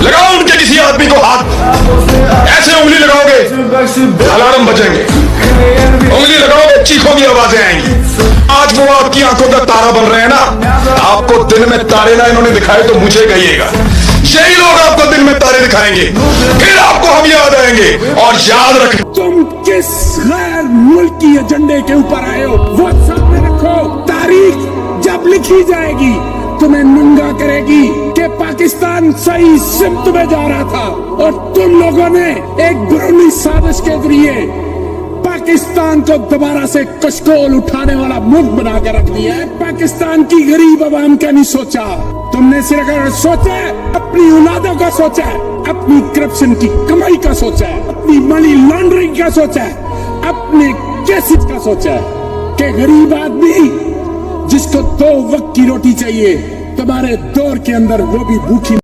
लगाओ उनके किसी आदमी को हाथ, ऐसे उंगली लगाओगे अलार्म बजेंगे, उंगली लगाओगे चीखों की आवाजें आएंगी। आज वो आपकी आंखों का तारा बन रहे हैं ना, आपको दिन में तारे ना इन्होंने दिखाए तो मुझे कहिएगा। यही लोग आपको दिन में तारे दिखाएंगे, फिर आपको हम याद आएंगे। और याद रखें, तुम किस गैर मुल्की एजेंडे के ऊपर आए हो वो सामने रखो। तारीख जब लिखी जाएगी तुम्हें नंगा करेगी कि पाकिस्तान सही सिमत में जा रहा था और तुम लोगों ने एक घिनौनी साजिश के जरिए पाकिस्तान को दोबारा से कशकोल उठाने वाला मुल्क बना कर रख दिया है। पाकिस्तान की गरीब आवाम का नहीं सोचा तुमने, सिर्फ सोचा है अपनी औलादों का सोचा है, अपनी करप्शन की कमाई का सोचा है, अपनी मनी लॉन्ड्रिंग का सोचा है, अपने केसेस का सोचा है कि गरीब आदमी जिसको 2 वक्त की रोटी चाहिए तुम्हारे दौर के अंदर वो भी भूखी